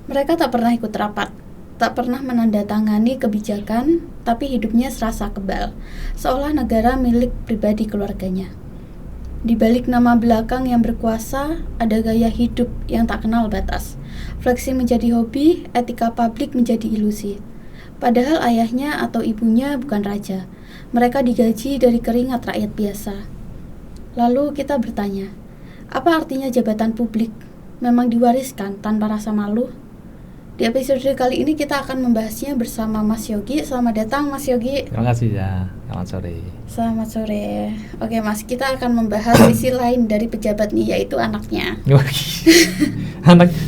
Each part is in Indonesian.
Mereka tak pernah ikut rapat, tak pernah menandatangani kebijakan, tapi hidupnya serasa kebal, seolah negara milik pribadi keluarganya. Di balik nama belakang yang berkuasa, ada gaya hidup yang tak kenal batas. Fleksi menjadi hobi, etika publik menjadi ilusi. Padahal ayahnya atau ibunya bukan raja. Mereka digaji dari keringat rakyat biasa. Lalu kita bertanya, apa artinya jabatan publik? Memang diwariskan tanpa rasa malu? Di episode kali ini kita akan membahasnya bersama Mas Yogi. Selamat datang Mas Yogi. Terima kasih ya, selamat sore. Selamat sore. Oke Mas, kita akan membahas sisi lain dari pejabat nih, yaitu anaknya.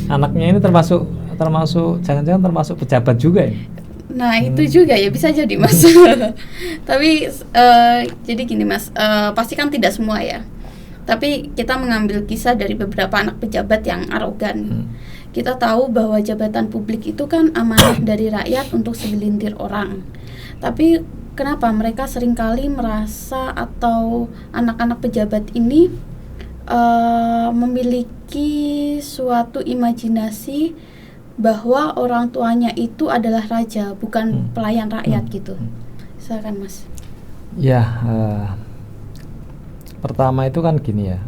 Anaknya ini termasuk jangan-jangan termasuk pejabat juga ya? Nah itu juga ya, bisa jadi Mas. Tapi jadi gini Mas, pasti kan tidak semua ya. Tapi kita mengambil kisah dari beberapa anak pejabat yang arogan. Kita tahu bahwa jabatan publik itu kan amanah dari rakyat untuk segelintir orang. Tapi kenapa mereka seringkali merasa atau anak-anak pejabat ini memiliki suatu imajinasi bahwa orang tuanya itu adalah raja, bukan pelayan rakyat gitu. Silakan Mas. Ya, pertama itu kan gini ya,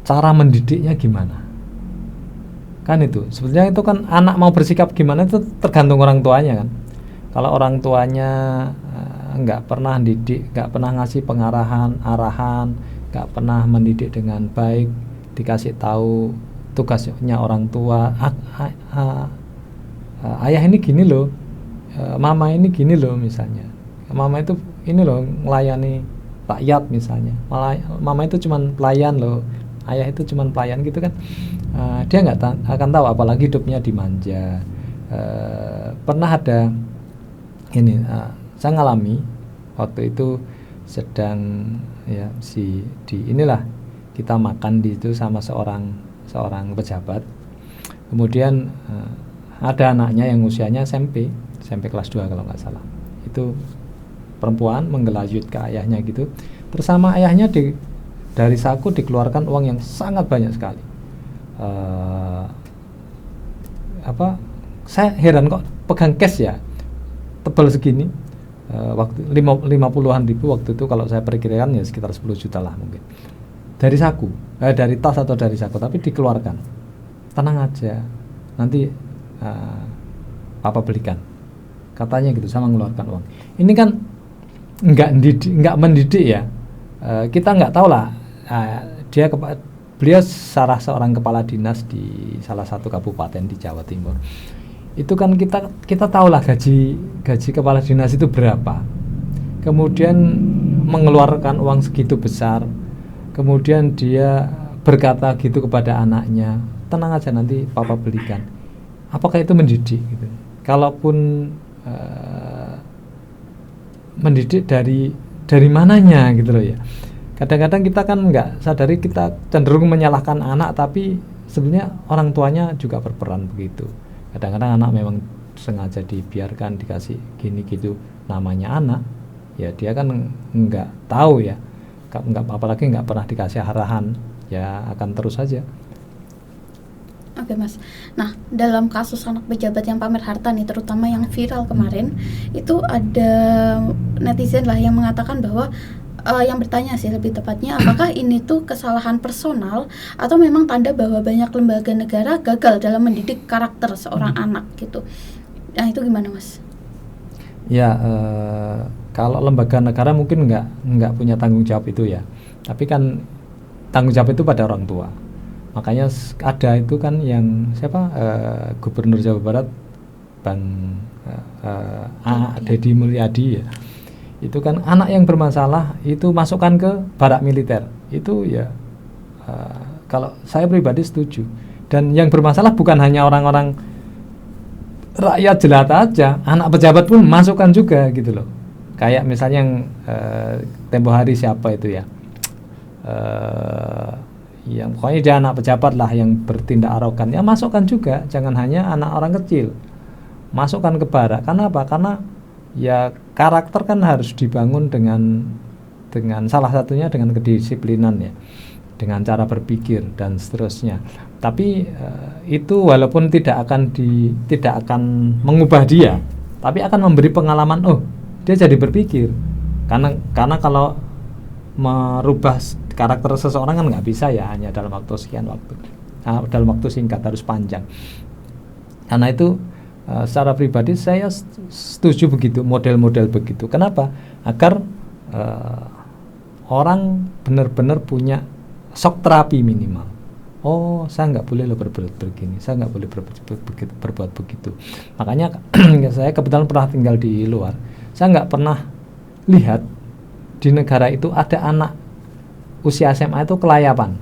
cara mendidiknya gimana? Kan itu sebetulnya itu kan anak mau bersikap gimana itu tergantung orang tuanya kan. Kalau orang tuanya nggak pernah didik, nggak pernah ngasih arahan, nggak pernah mendidik dengan baik, dikasih tahu tugasnya orang tua, ayah ini gini loh, mama ini gini loh misalnya, mama itu ini loh melayani rakyat misalnya, mama itu cuman pelayan loh, ayah itu cuman pelayan gitu kan. Dia nggak akan tahu, apalagi hidupnya dimanja. Pernah ada ini, saya ngalami waktu itu sedang ya inilah kita makan di itu sama seorang pejabat. Kemudian ada anaknya yang usianya SMP kelas 2 kalau nggak salah. Itu perempuan menggelayut ke ayahnya gitu. Terus sama ayahnya dari saku dikeluarkan uang yang sangat banyak sekali. Saya heran kok pegang cash ya tebal segini, waktu 50-an ribu waktu itu, kalau saya perkirakan ya sekitar 10 juta lah mungkin, dari saku, dari tas atau dari saku, tapi dikeluarkan. Tenang aja, nanti papa belikan, katanya gitu, sama mengeluarkan uang. Ini kan nggak mendidik ya. Kita nggak tahu lah, beliau seorang kepala dinas di salah satu kabupaten di Jawa Timur. Itu kan kita tahulah gaji kepala dinas itu berapa. Kemudian mengeluarkan uang segitu besar. Kemudian dia berkata gitu kepada anaknya, tenang aja nanti papa belikan. Apakah itu mendidik gitu? Kalaupun mendidik dari mananya gitu loh ya. Kadang-kadang kita kan nggak sadari, kita cenderung menyalahkan anak, tapi sebenarnya orang tuanya juga berperan begitu. Kadang-kadang anak memang sengaja dibiarkan dikasih gini gitu, namanya anak ya, dia kan nggak tahu ya, apalagi nggak pernah dikasih arahan, ya akan terus saja. Oke Mas, nah dalam kasus anak pejabat yang pamer harta nih, terutama yang viral kemarin, itu ada netizen lah yang mengatakan bahwa yang bertanya sih lebih tepatnya, apakah ini tuh kesalahan personal atau memang tanda bahwa banyak lembaga negara gagal dalam mendidik karakter seorang anak gitu. Nah itu gimana Mas? Ya, kalau lembaga negara mungkin nggak punya tanggung jawab itu ya, tapi kan tanggung jawab itu pada orang tua. Makanya ada itu kan yang Gubernur Jawa Barat Bang Deddy Mulyadi ya, itu kan anak yang bermasalah itu masukkan ke barak militer. Itu ya kalau saya pribadi setuju. Dan yang bermasalah bukan hanya orang-orang rakyat jelata aja, anak pejabat pun masukkan juga gitu loh. Kayak misalnya yang tempo hari siapa itu ya, yang pokoknya dia anak pejabat lah yang bertindak arogan, ya masukkan juga, jangan hanya anak orang kecil, masukkan ke barak. Karena apa? Karena ya karakter kan harus dibangun dengan salah satunya dengan kedisiplinan ya. dengan cara berpikir dan seterusnya. Tapi itu walaupun tidak akan mengubah dia, tapi akan memberi pengalaman, oh dia jadi berpikir. Karena kalau merubah karakter seseorang kan nggak bisa ya hanya dalam waktu sekian waktu, dalam waktu singkat, harus panjang. Karena itu secara pribadi saya setuju begitu, model-model begitu. Kenapa? Agar orang benar-benar punya shock terapi minimal. Oh, saya nggak boleh berbuat begini, saya nggak boleh berbuat begitu. Makanya saya kebetulan pernah tinggal di luar. Saya nggak pernah lihat di negara itu ada anak usia SMA itu kelayapan.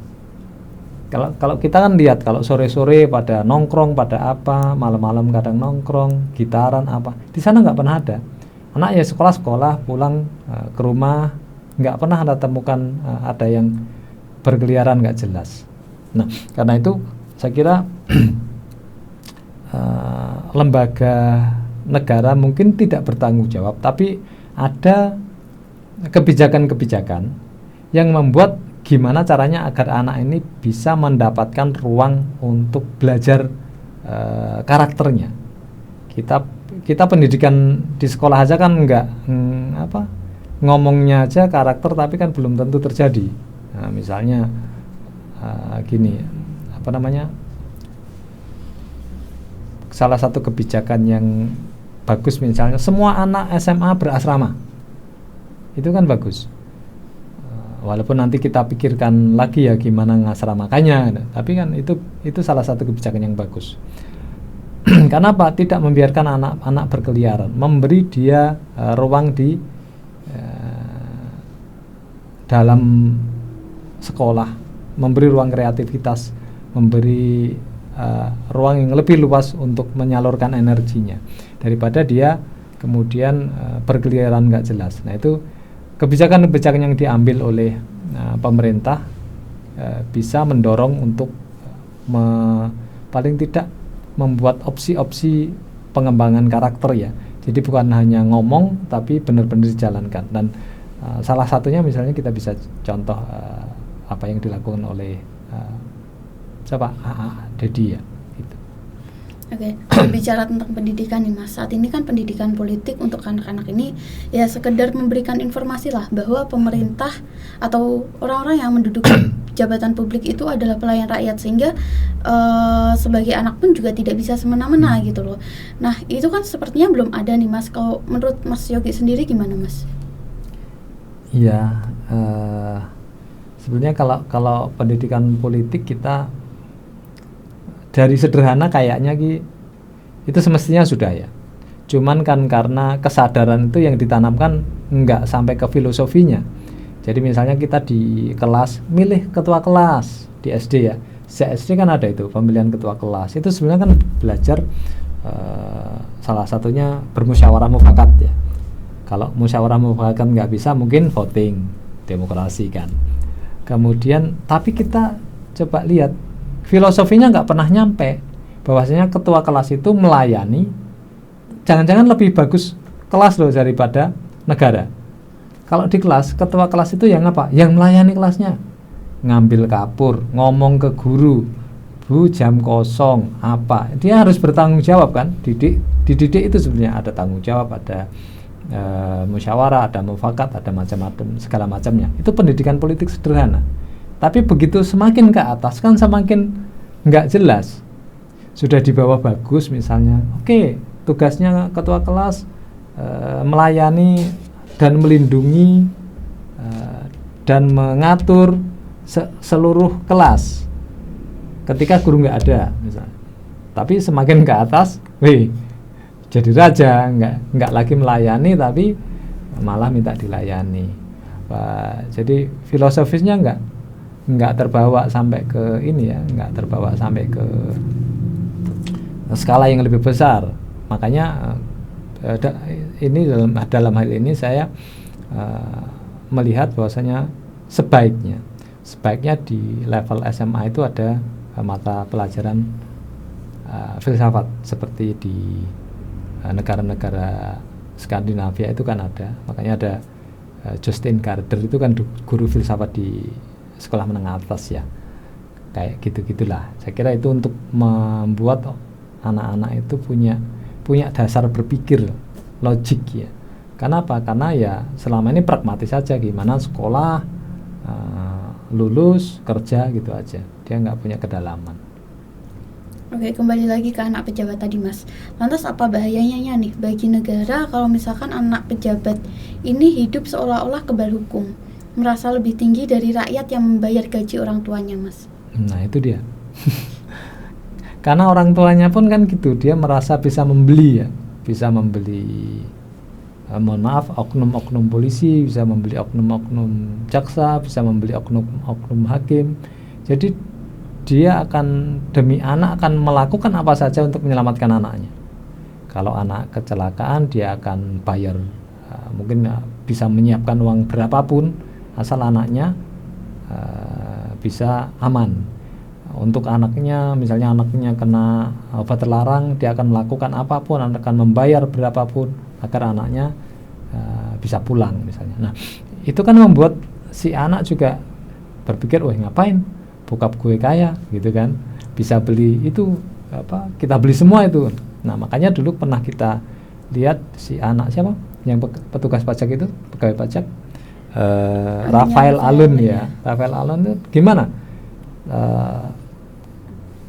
Kalau kita kan lihat kalau sore-sore pada nongkrong, pada apa, malam-malam kadang nongkrong, gitaran apa. Di sana nggak pernah ada. Anak ya sekolah pulang ke rumah, nggak pernah Anda temukan ada yang berkeliaran nggak jelas. Nah, karena itu saya kira lembaga negara mungkin tidak bertanggung jawab, tapi ada kebijakan-kebijakan yang membuat gimana caranya agar anak ini bisa mendapatkan ruang untuk belajar karakternya. Kita pendidikan di sekolah aja kan nggak ngomongnya aja karakter, tapi kan belum tentu terjadi. Nah, misalnya gini, salah satu kebijakan yang bagus misalnya semua anak SMA berasrama, itu kan bagus. Walaupun nanti kita pikirkan lagi ya gimana ngasramakannya, tapi kan itu salah satu kebijakan yang bagus. Kenapa tidak membiarkan anak-anak berkeliaran, memberi dia ruang di dalam sekolah, memberi ruang kreativitas, memberi ruang yang lebih luas untuk menyalurkan energinya daripada dia kemudian berkeliaran nggak jelas. Nah, itu kebijakan-kebijakan yang diambil oleh pemerintah bisa mendorong untuk paling tidak membuat opsi-opsi pengembangan karakter ya. Jadi bukan hanya ngomong tapi benar-benar dijalankan. Dan salah satunya misalnya kita bisa contoh apa yang dilakukan oleh Dedi ya. Oke, bicara tentang pendidikan nih Mas, saat ini kan pendidikan politik untuk anak-anak ini ya sekedar memberikan informasi lah bahwa pemerintah atau orang-orang yang menduduki jabatan publik itu adalah pelayan rakyat, sehingga sebagai anak pun juga tidak bisa semena-mena gitu loh. Nah, itu kan sepertinya belum ada nih Mas. Kalau menurut Mas Yogi sendiri gimana Mas? Iya, sebenarnya kalau pendidikan politik kita dari sederhana kayaknya itu semestinya sudah ya. Cuman kan karena kesadaran itu yang ditanamkan nggak sampai ke filosofinya. Jadi misalnya kita di kelas milih ketua kelas di SD ya. Sejak SD kan ada itu pemilihan ketua kelas. Itu sebenarnya kan belajar salah satunya bermusyawarah mufakat ya. Kalau musyawarah mufakat nggak bisa mungkin voting, demokrasi kan. Kemudian tapi kita coba lihat filosofinya nggak pernah nyampe bahwasanya ketua kelas itu melayani, jangan-jangan lebih bagus kelas loh daripada negara. Kalau di kelas, ketua kelas itu yang apa? Yang melayani kelasnya, ngambil kapur, ngomong ke guru, Bu jam kosong apa, dia harus bertanggung jawab kan. Dididik itu sebenarnya ada tanggung jawab, ada musyawarah, ada mufakat, ada macam-macam segala macamnya. Itu pendidikan politik sederhana. Tapi begitu semakin ke atas kan semakin nggak jelas. Sudah di bawah bagus misalnya, oke, tugasnya ketua kelas melayani dan melindungi dan mengatur seluruh kelas ketika guru nggak ada misalnya. Tapi semakin ke atas, jadi raja, nggak lagi melayani tapi malah minta dilayani. Jadi filosofisnya nggak terbawa sampai ke ini ya, nggak terbawa sampai ke skala yang lebih besar. Makanya ini dalam hal ini saya melihat bahwasanya sebaiknya di level SMA itu ada mata pelajaran filsafat seperti di negara-negara Skandinavia itu kan ada. Makanya ada Justin Gardner itu kan guru filsafat di sekolah menengah atas ya, kayak gitu-gitulah. Saya kira itu untuk membuat anak-anak itu punya dasar berpikir logik ya. Kenapa? Karena ya selama ini pragmatis saja, gimana sekolah, lulus, kerja gitu aja. Dia nggak punya kedalaman. Oke, kembali lagi ke anak pejabat tadi, Mas. Lantas apa bahayanya nih bagi negara kalau misalkan anak pejabat ini hidup seolah-olah kebal hukum, merasa lebih tinggi dari rakyat yang membayar gaji orang tuanya, Mas? Nah, itu dia. Karena orang tuanya pun kan gitu, dia merasa bisa membeli ya, bisa membeli mohon maaf, oknum-oknum polisi, bisa membeli oknum-oknum jaksa, bisa membeli oknum-oknum hakim. Jadi dia akan demi anak akan melakukan apa saja untuk menyelamatkan anaknya. Kalau anak kecelakaan, dia akan bayar, mungkin bisa menyiapkan uang berapapun asal anaknya bisa aman. Untuk anaknya, misalnya anaknya kena obat terlarang, dia akan melakukan apapun, akan membayar berapapun agar anaknya bisa pulang misalnya. Nah, itu kan membuat si anak juga berpikir, wah ngapain bokap gue kaya gitu kan, bisa beli itu kita beli semua itu. Nah, makanya dulu pernah kita lihat si anak siapa yang petugas pajak itu, pegawai pajak, Rafael Alun ya. Rafael Alun itu gimana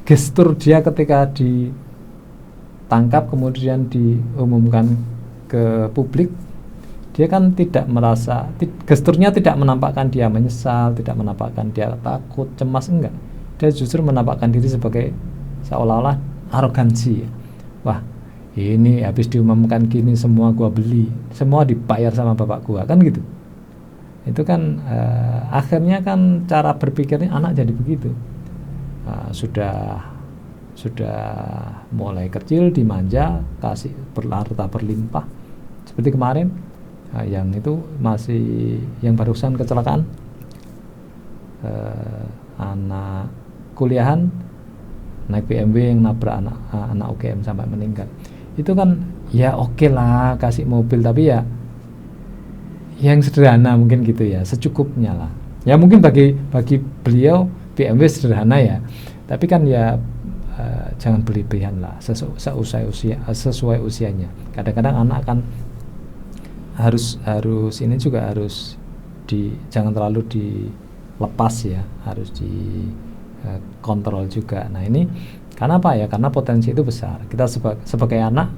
gestur dia ketika ditangkap kemudian diumumkan ke publik. Dia kan tidak merasa, gesturnya tidak menampakkan dia menyesal, tidak menampakkan dia takut, cemas, enggak. Dia justru menampakkan diri sebagai seolah-olah arogansi. Wah, ini habis diumumkan gini semua gua beli, semua dibayar sama bapak gua, kan gitu. Itu kan akhirnya kan cara berpikirnya anak jadi begitu. Sudah mulai kecil dimanja, kasih harta berlimpah. Seperti kemarin yang itu masih yang barusan kecelakaan, anak kuliahan naik BMW yang nabrak anak UGM sampai meninggal. Itu kan ya oke lah kasih mobil, tapi ya yang sederhana mungkin gitu ya, secukupnya lah. Ya mungkin bagi beliau BMW sederhana ya, tapi kan ya jangan berlebihan lah, sesuai usianya. Kadang-kadang anak kan harus ini juga harus jangan terlalu dilepas ya, harus dikontrol juga. Nah, ini karena apa ya? Karena potensi itu besar. Kita sebagai anak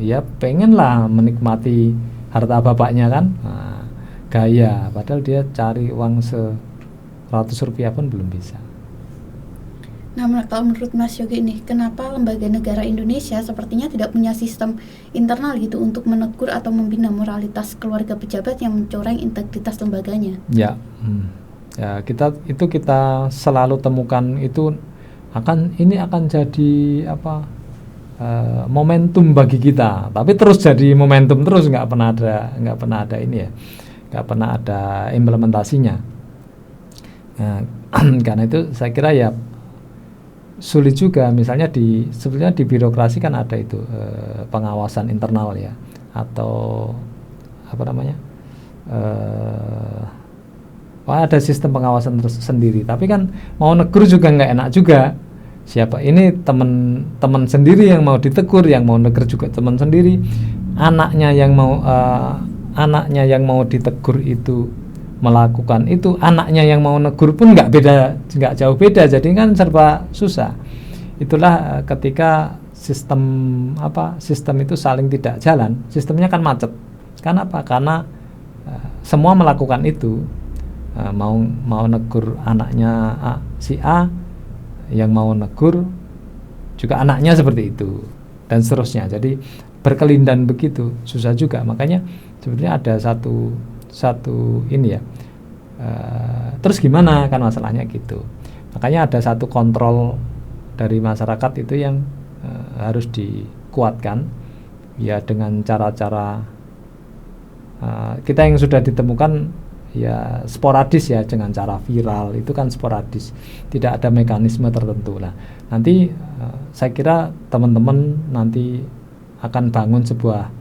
ya pengen lah menikmati harta bapaknya kan, gaya, padahal dia cari uang 100 rupiah pun belum bisa. Nah, kalau menurut Mas Yogi ini, kenapa lembaga negara Indonesia sepertinya tidak punya sistem internal gitu untuk menegur atau membina moralitas keluarga pejabat yang mencoreng integritas lembaganya? Ya, kita selalu temukan itu akan jadi momentum bagi kita, tapi terus jadi momentum terus, nggak pernah ada ini ya, nggak pernah ada implementasinya. Nah, karena itu saya kira ya sulit juga. Misalnya sebenarnya di birokrasi kan ada itu pengawasan internal ya, atau apa namanya, ada sistem pengawasan tersendiri. Tapi kan mau negur juga nggak enak juga. Siapa ini teman sendiri yang mau ditegur, yang mau negur juga teman sendiri. Anaknya yang mau ditegur itu melakukan itu, anaknya yang mau negur pun nggak jauh beda, jadi kan serba susah. Itulah ketika sistem itu saling tidak jalan, sistemnya kan macet. Kenapa? Karena semua melakukan itu, mau negur anaknya si A, yang mau negur juga anaknya seperti itu, dan seterusnya. Jadi berkelindan begitu, susah juga. Makanya sebetulnya ada satu ini ya, terus gimana kan masalahnya gitu. Makanya ada satu kontrol dari masyarakat itu yang harus dikuatkan ya, dengan cara-cara kita yang sudah ditemukan ya sporadis ya, dengan cara viral itu kan sporadis, tidak ada mekanisme tertentu. Nah, nanti saya kira teman-teman nanti akan bangun sebuah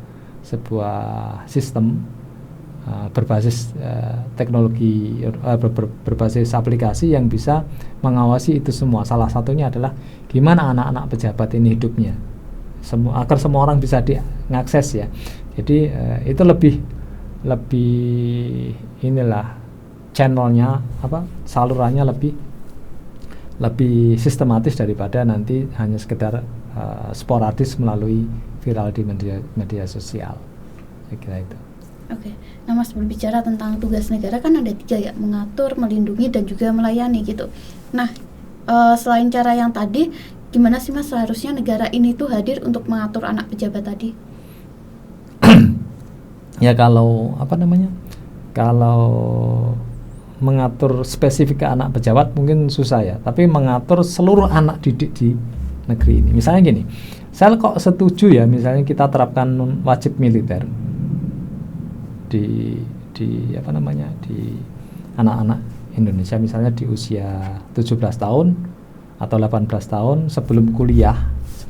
sistem berbasis teknologi, berbasis aplikasi yang bisa mengawasi itu semua. Salah satunya adalah gimana anak-anak pejabat ini hidupnya, agar semua orang bisa diakses ya. Jadi itu lebih inilah channelnya, salurannya lebih sistematis daripada nanti hanya sekedar sporadis melalui viral di media sosial. Saya kira itu. Oke. Nah, Mas, berbicara tentang tugas negara kan ada 3 ya, mengatur, melindungi, dan juga melayani gitu. Nah, selain cara yang tadi, gimana sih Mas seharusnya negara ini tuh hadir untuk mengatur anak pejabat tadi? Ya kalau kalau mengatur spesifik ke anak pejabat mungkin susah ya, tapi mengatur seluruh anak didik di negeri ini. Misalnya gini, saya kok setuju ya misalnya kita terapkan wajib militer di anak-anak Indonesia, misalnya di usia 17 tahun atau 18 tahun sebelum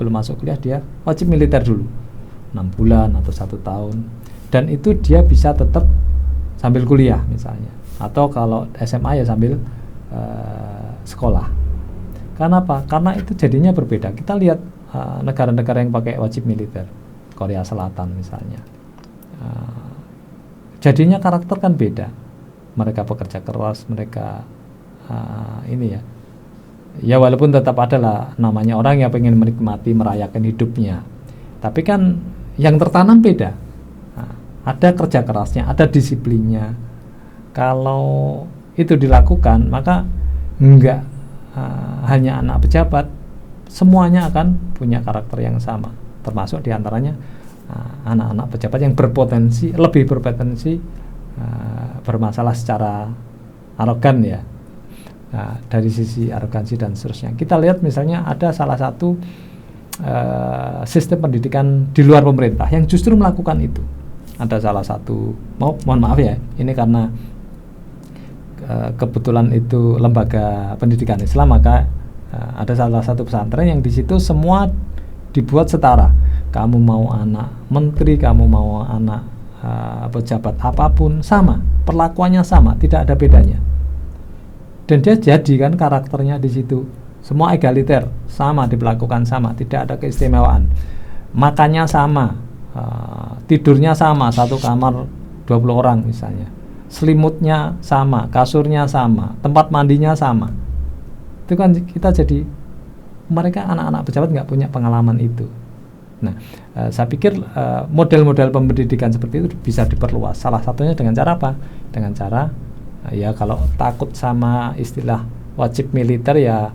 masuk kuliah dia wajib militer dulu 6 bulan atau 1 tahun, dan itu dia bisa tetap sambil kuliah misalnya, atau kalau SMA ya sambil sekolah. Karena apa? Karena itu jadinya berbeda. Kita lihat negara-negara yang pakai wajib militer, Korea Selatan misalnya, jadinya karakter kan beda. Mereka pekerja keras, mereka ya walaupun tetap adalah namanya orang yang pengen menikmati, merayakan hidupnya, tapi kan yang tertanam beda. Ada kerja kerasnya, ada disiplinnya. Kalau itu dilakukan, maka enggak hanya anak pejabat, semuanya akan punya karakter yang sama, termasuk diantaranya anak-anak pejabat yang lebih berpotensi bermasalah secara arogan ya. Dari sisi arogansi dan seterusnya, kita lihat misalnya ada salah satu sistem pendidikan di luar pemerintah yang justru melakukan itu. Ada salah satu, mohon maaf ya, ini karena kebetulan itu lembaga pendidikan Islam, maka ada salah satu pesantren yang di situ semua dibuat setara. Kamu mau anak menteri, kamu mau anak pejabat apapun, sama, perlakuannya sama, tidak ada bedanya. Dan dia jadikan karakternya di situ, semua egaliter, sama, diperlakukan sama, tidak ada keistimewaan. Makannya sama, tidurnya sama, satu kamar 20 orang misalnya. Selimutnya sama, kasurnya sama, tempat mandinya sama. Itu kan kita jadi, mereka anak-anak pejabat nggak punya pengalaman itu. Nah, saya pikir model-model pendidikan seperti itu bisa diperluas. Salah satunya dengan cara apa? Dengan cara ya kalau takut sama istilah wajib militer ya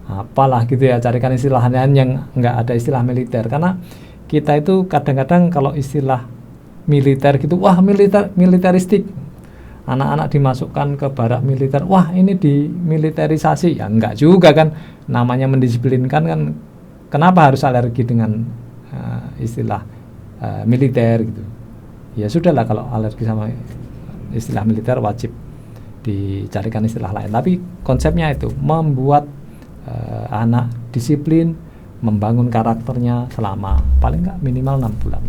apalah gitu ya, carikan istilah yang nggak ada istilah militer. Karena kita itu kadang-kadang kalau istilah militer gitu, wah militeristik. Anak-anak dimasukkan ke barak militer, wah ini dimiliterisasi. Ya enggak juga kan, namanya mendisiplinkan kan, kenapa harus alergi dengan istilah militer gitu. Ya sudahlah, kalau alergi sama istilah militer wajib dicarikan istilah lain. Tapi konsepnya itu membuat anak disiplin, membangun karakternya selama paling enggak minimal 6 bulan.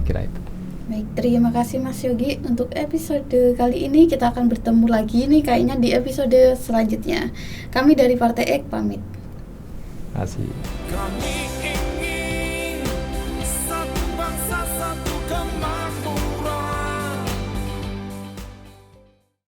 Kira itu. Baik, terima kasih Mas Yogi untuk episode kali ini. Kita akan bertemu lagi nih kayaknya di episode selanjutnya. Kami dari Partai Ek pamit. Terima kasih.